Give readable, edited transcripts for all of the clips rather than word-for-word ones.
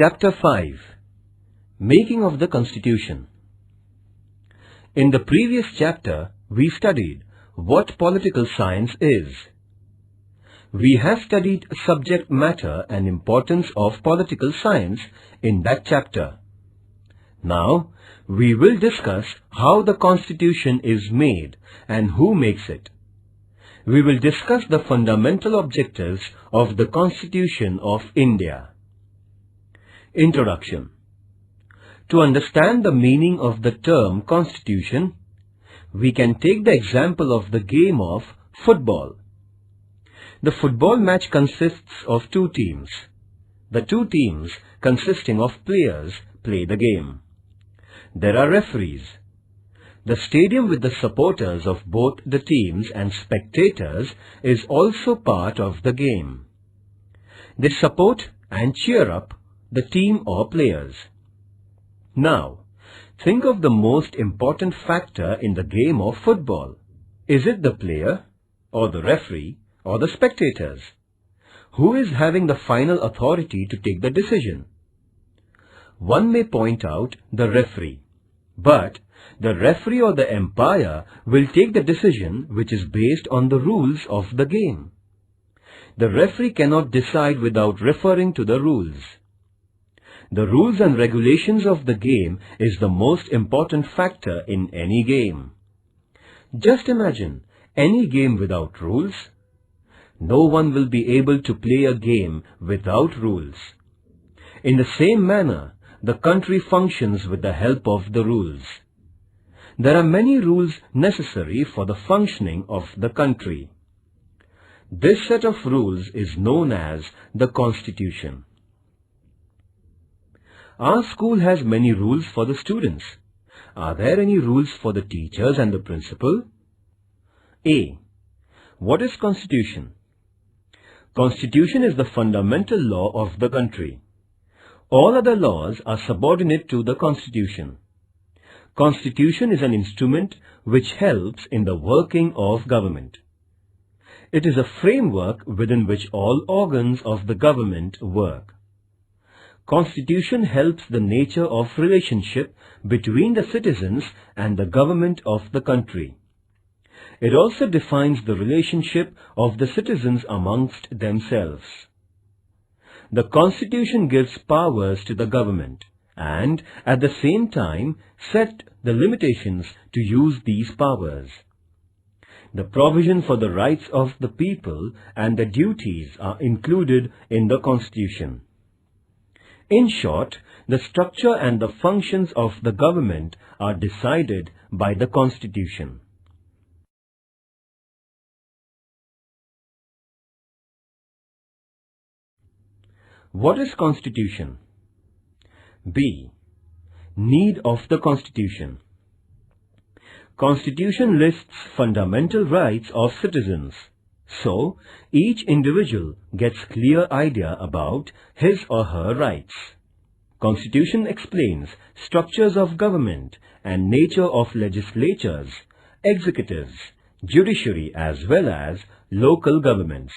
Chapter 5. Making of the Constitution. In the previous chapter, we studied what political science is. We have studied subject matter and importance of political science in that chapter. Now, we will discuss how the Constitution is made and who makes it. We will discuss the fundamental objectives of the Constitution of India. Introduction. To understand the meaning of the term Constitution, we can take the example of the game of football. The football match consists of two teams. The two teams consisting of players play the game. There are referees. The stadium with the supporters of both the teams and spectators is also part of the game. They support and cheer up the team or players. Now, think of the most important factor in the game of football. Is it the player, or the referee, or the spectators? Who is having the final authority to take the decision? One may point out the referee, but the referee or the umpire will take the decision which is based on the rules of the game. The referee cannot decide without referring to the rules. The rules and regulations of the game is the most important factor in any game. Just imagine any game without rules. No one will be able to play a game without rules. In the same manner, the country functions with the help of the rules. There are many rules necessary for the functioning of the country. This set of rules is known as the Constitution. Our school has many rules for the students. Are there any rules for the teachers and the principal? A. What is Constitution? Constitution is the fundamental law of the country. All other laws are subordinate to the Constitution. Constitution is an instrument which helps in the working of government. It is a framework within which all organs of the government work. Constitution helps the nature of relationship between the citizens and the government of the country. It also defines the relationship of the citizens amongst themselves. The Constitution gives powers to the government and at the same time set the limitations to use these powers. The provision for the rights of the people and the duties are included in the Constitution. In short, the structure and the functions of the government are decided by the Constitution. What is Constitution? B. Need of the Constitution. Constitution lists fundamental rights of citizens. So, each individual gets clear idea about his or her rights. Constitution explains structures of government and nature of legislatures, executives, judiciary as well as local governments.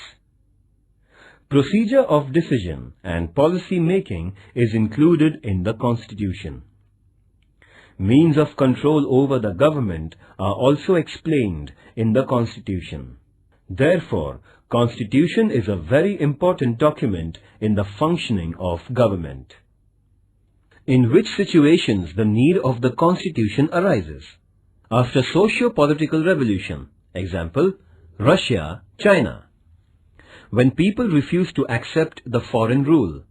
Procedure of decision and policy making is included in the Constitution. Means of control over the government are also explained in the Constitution. Therefore, Constitution is a very important document in the functioning of government. In which situations the need of the Constitution arises? After socio-political revolution, example, Russia, China. When people refuse to accept the foreign rule,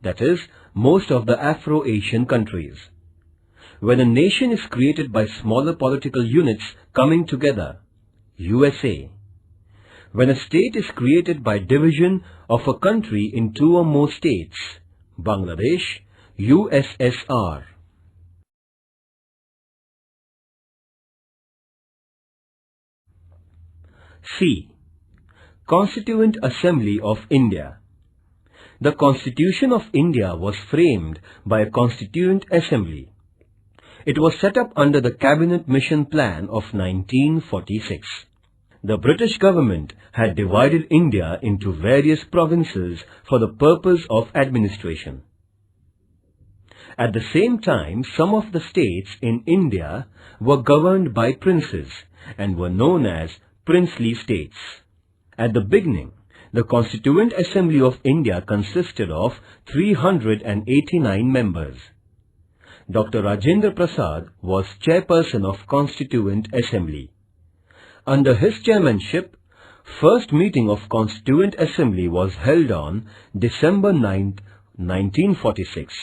that is, most of the Afro-Asian countries. When a nation is created by smaller political units coming together, USA. When a state is created by division of a country in two or more states, Bangladesh, USSR. C. Constituent Assembly of India. The Constitution of India was framed by a Constituent Assembly. It was set up under the Cabinet Mission Plan of 1946. The British government had divided India into various provinces for the purpose of administration. At the same time, some of the states in India were governed by princes and were known as princely states. At the beginning, the Constituent Assembly of India consisted of 389 members. Dr. Rajendra Prasad was chairperson of Constituent Assembly. Under his chairmanship, first meeting of Constituent Assembly was held on December 9, 1946.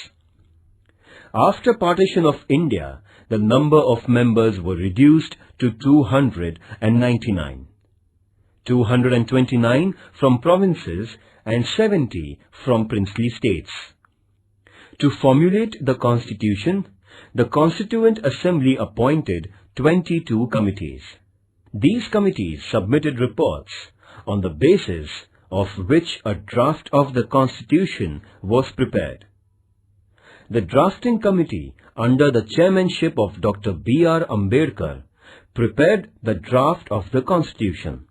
After partition of India, the number of members were reduced to 299. 229 from provinces and 70 from princely states. To formulate the constitution, the Constituent Assembly appointed 22 committees. These committees submitted reports on the basis of which a draft of the constitution was prepared. The drafting committee, under the chairmanship of Dr. B.R. Ambedkar, prepared the draft of the constitution.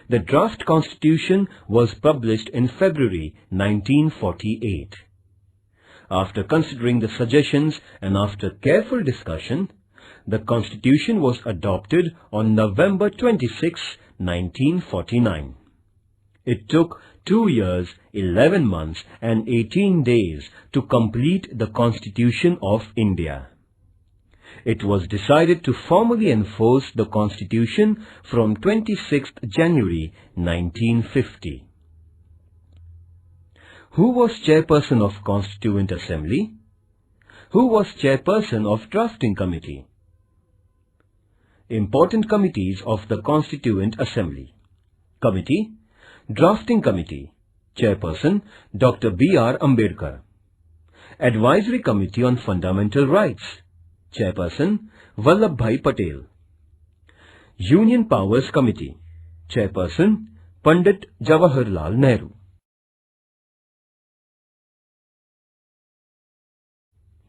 The draft constitution was published in February 1948. After considering the suggestions and after careful discussion, the constitution was adopted on November 26, 1949. It took 2 years, 11 months and 18 days to complete the Constitution of India. It was decided to formally enforce the Constitution from 26th January 1950. Who was chairperson of Constituent Assembly? Who was chairperson of Drafting Committee? Important committees of the Constituent Assembly. Committee, Drafting Committee, Chairperson Dr. B.R. Ambedkar. Advisory Committee on Fundamental Rights, Chairperson Vallabhbhai Patel. Union Powers Committee, Chairperson Pandit Jawaharlal Nehru.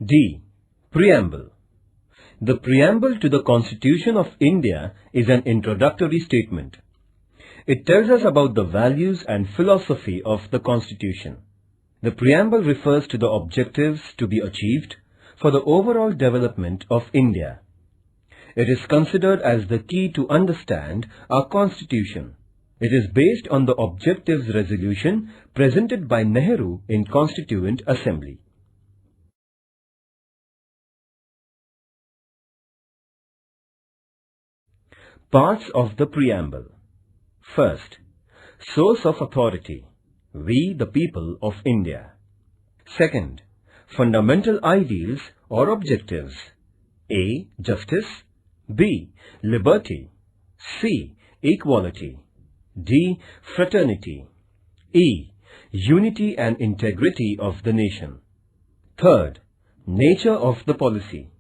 D. Preamble. The preamble to the Constitution of India is an introductory statement. It tells us about the values and philosophy of the Constitution. The preamble refers to the objectives to be achieved for the overall development of India. It is considered as the key to understand our Constitution. It is based on the objectives resolution presented by Nehru in Constituent Assembly. Parts of the preamble. First, source of authority, we the people of India. Second, fundamental ideals or objectives, A. Justice, B. Liberty, C. Equality, D. Fraternity, E. Unity and integrity of the nation. Third, nature of the policy,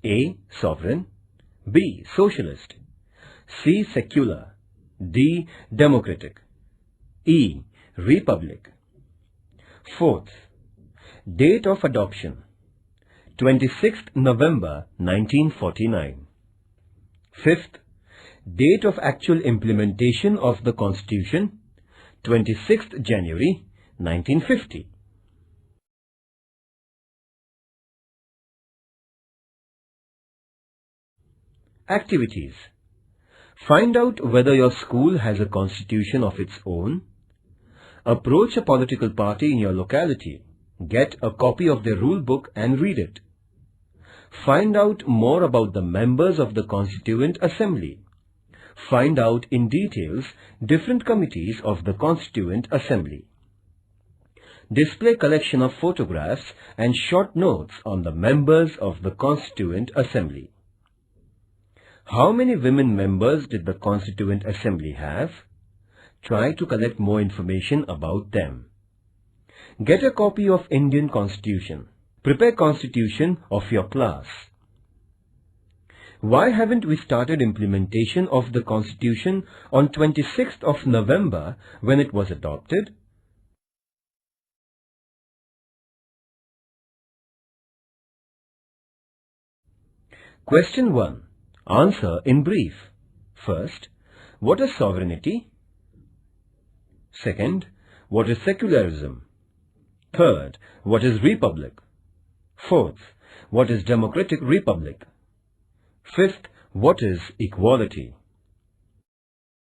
A. Sovereign, B. Socialist, C. Secular, D. Democratic, E. Republic. Fourth, date of adoption, 26th November 1949. Fifth, date of actual implementation of the Constitution, 26th January 1950. Activities. Find out whether your school has a constitution of its own. Approach a political party in your locality. Get a copy of their rule book and read it. Find out more about the members of the Constituent Assembly. Find out in details different committees of the Constituent Assembly. Display collection of photographs and short notes on the members of the Constituent Assembly. How many women members did the Constituent Assembly have? Try to collect more information about them. Get a copy of Indian Constitution. Prepare Constitution of your class. Why haven't we started implementation of the Constitution on 26th of November when it was adopted? Question 1. Answer in brief. First, what is sovereignty? Second, what is secularism? Third, what is republic? Fourth, what is democratic republic? Fifth, what is equality?